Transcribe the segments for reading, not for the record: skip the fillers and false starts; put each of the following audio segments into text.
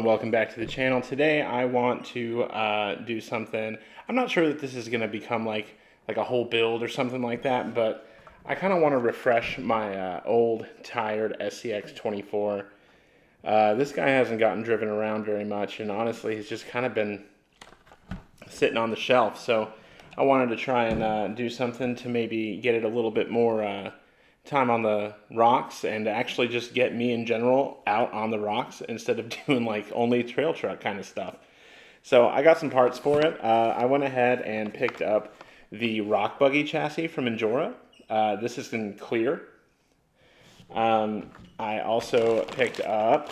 and welcome back to the channel. Today I want to do something. I'm not sure that this is going to become like a whole build or something like that, but I kind of want to refresh my old tired SCX24. This guy hasn't gotten driven around very much, and honestly he's just kind of been sitting on the shelf. So I wanted to try and do something to maybe get it a little bit more time on the rocks, and actually just get me in general out on the rocks instead of doing like only trail truck kind of stuff. So I got some parts for it. I went ahead and picked up the Rock Buggy chassis from Injora. This is in clear. I also picked up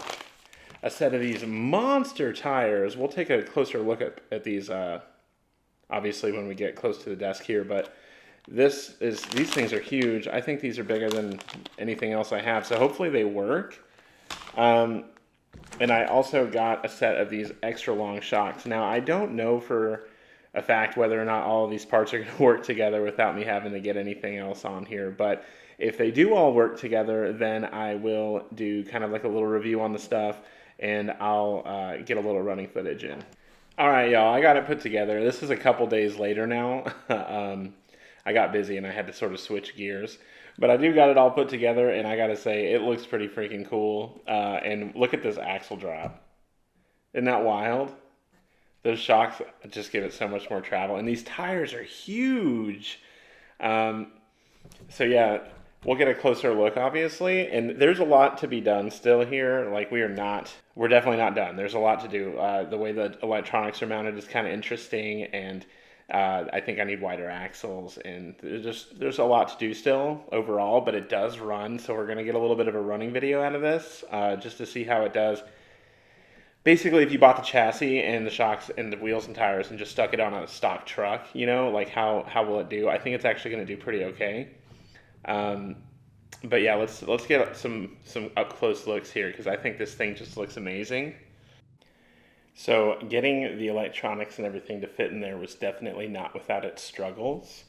a set of these monster tires. We'll take a closer look at these obviously when we get close to the desk here, but these things are huge. I think these are bigger than anything else I have, so hopefully they work. And I also got a set of these extra long shocks. Now I don't know for a fact whether or not all of these parts are going to work together without me having to get anything else on here, but if they do all work together, then I will do kind of like a little review on the stuff, and I'll get a little running footage in. Alright y'all, I got it put together. This is a couple days later now. I got busy and I had to sort of switch gears, but I do got it all put together, and I gotta say it looks pretty freaking cool. And look at this axle drop. Isn't that wild? Those shocks just give it so much more travel, and these tires are huge. So yeah, we'll get a closer look obviously, and there's a lot to be done still here. Like we're definitely not done. There's a lot to do. The way the electronics are mounted is kind of interesting, and I think I need wider axles, and there's a lot to do still overall, but it does run, so we're going to get a little bit of a running video out of this, just to see how it does. Basically, if you bought the chassis and the shocks and the wheels and tires and just stuck it on a stock truck, you know, like how will it do? I think it's actually going to do pretty okay. But yeah, let's get some up close looks here, because I think this thing just looks amazing. So getting the electronics and everything to fit in there was definitely not without its struggles.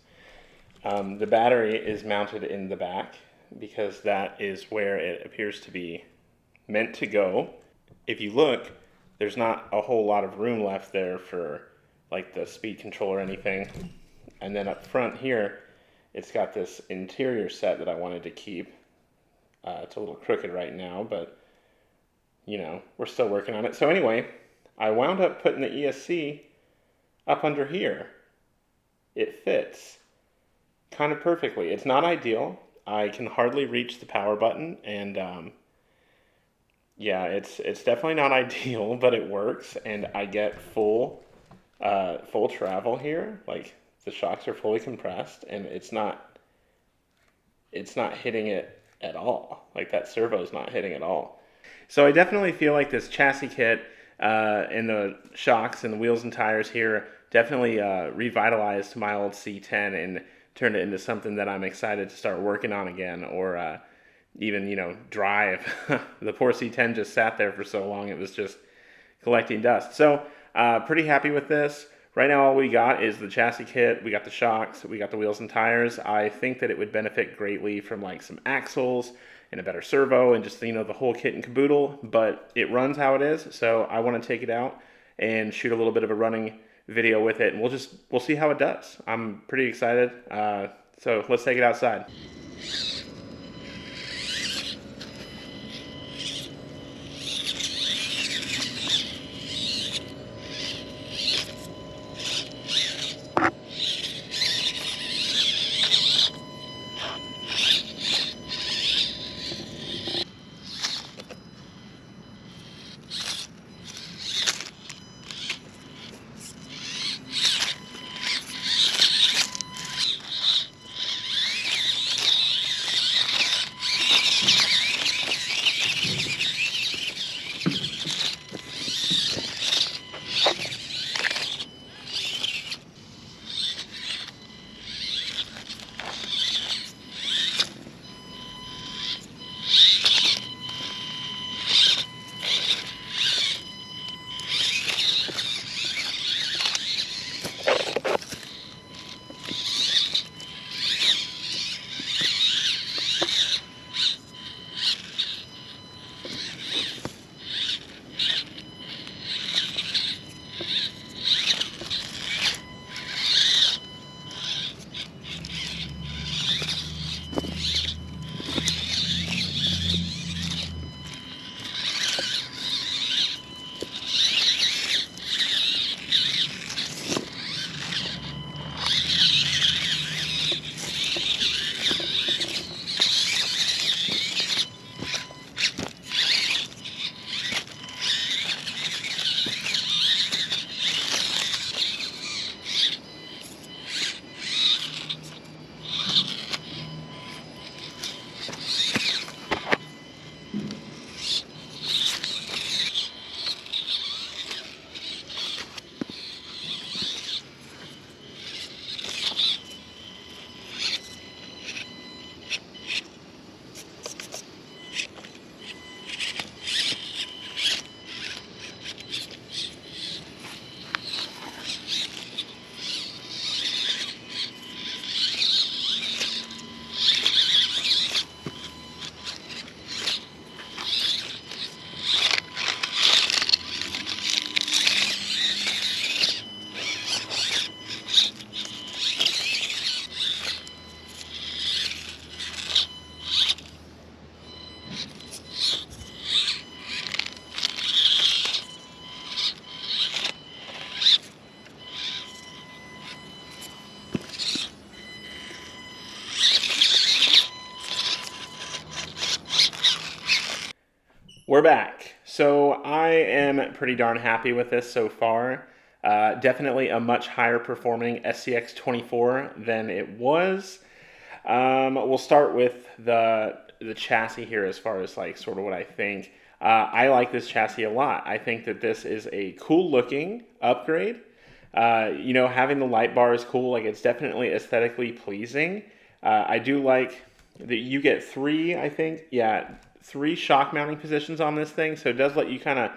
The battery is mounted in the back because that is where it appears to be meant to go. If you look, there's not a whole lot of room left there for like the speed control or anything. And then up front here, it's got this interior set that I wanted to keep. It's a little crooked right now, but you know, we're still working on it. So anyway, I wound up putting the ESC up under here. It fits kind of perfectly. It's not ideal. I can hardly reach the power button, and yeah, it's definitely not ideal, but it works, and I get full travel here. Like the shocks are fully compressed, and it's not hitting it at all. Like that servo's not hitting at all. So I definitely feel like this chassis kit and the shocks and the wheels and tires here definitely revitalized my old C10 and turned it into something that I'm excited to start working on again, or even, you know, drive. The poor C10 just sat there for so long, it was just collecting dust. So pretty happy with this. Right now all we got is the chassis kit, we got the shocks, we got the wheels and tires. I think that it would benefit greatly from like some axles and a better servo and just, you know, the whole kit and caboodle, but it runs how it is, so I want to take it out and shoot a little bit of a running video with it, and we'll see how it does. I'm pretty excited, so let's take it outside. We're back. So I am pretty darn happy with this so far. Definitely a much higher performing SCX24 than it was. We'll start with the chassis here as far as like sort of what I think. I like this chassis a lot. I think that this is a cool looking upgrade. You know, having the light bar is cool. Like, it's definitely aesthetically pleasing. I do like that you get three, I think, yeah, 3 shock mounting positions on this thing, so it does let you kind of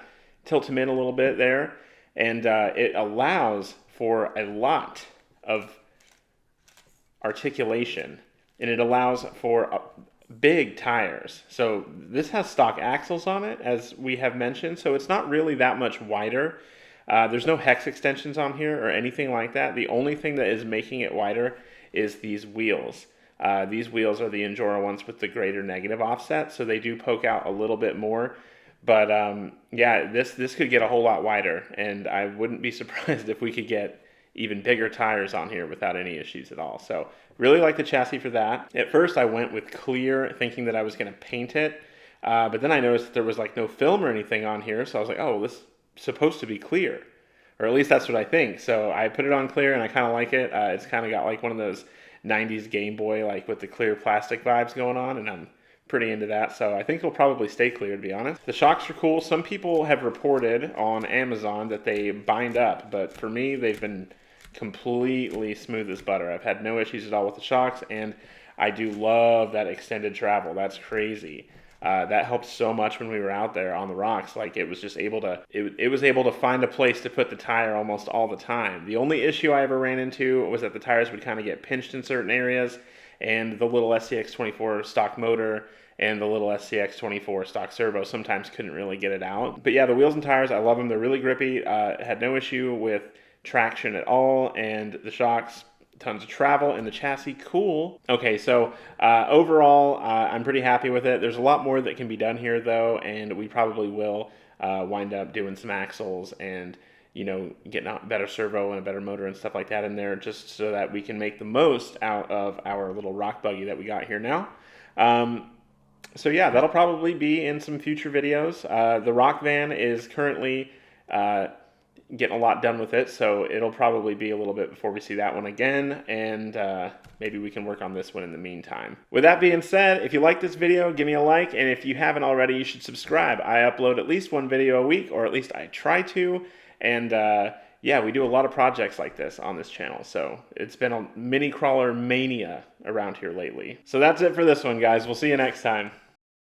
tilt them in a little bit there, and it allows for a lot of articulation, and it allows for big tires. So this has stock axles on it, as we have mentioned, so it's not really that much wider. There's no hex extensions on here or anything like that. The only thing that is making it wider is these wheels. These wheels are the Injora ones with the greater negative offset, so they do poke out a little bit more. But yeah, this could get a whole lot wider, and I wouldn't be surprised if we could get even bigger tires on here without any issues at all. So really like the chassis for that. At first I went with clear, thinking that I was going to paint it, but then I noticed that there was like no film or anything on here, so I was like, oh, well, this is supposed to be clear, or at least that's what I think. So I put it on clear, and I kind of like it. It's kind of got like one of those 90s Game Boy, like with the clear plastic vibes going on, and I'm pretty into that, so I think it'll probably stay clear, to be honest. The shocks are cool. Some people have reported on Amazon that they bind up, but for me, they've been completely smooth as butter. I've had no issues at all with the shocks, and I do love that extended travel. That's crazy. That helped so much when we were out there on the rocks. Like, it was just able to, it was able to find a place to put the tire almost all the time. The only issue I ever ran into was that the tires would kind of get pinched in certain areas, and the little SCX24 stock motor and the little SCX24 stock servo sometimes couldn't really get it out. But yeah, the wheels and tires, I love them. They're really grippy. Had no issue with traction at all, and the shocks, tons of travel, and the chassis, cool. Okay, so overall, I'm pretty happy with it. There's a lot more that can be done here, though, and we probably will wind up doing some axles and, you know, getting a better servo and a better motor and stuff like that in there, just so that we can make the most out of our little rock buggy that we got here now. So yeah, that'll probably be in some future videos. The rock van is currently getting a lot done with it, so it'll probably be a little bit before we see that one again, and maybe we can work on this one in the meantime. With that being said, if you like this video, give me a like, and if you haven't already, you should subscribe. I upload at least 1 video a week, or at least I try to, and yeah, we do a lot of projects like this on this channel, so it's been a mini crawler mania around here lately. So that's it for this one, guys. We'll see you next time.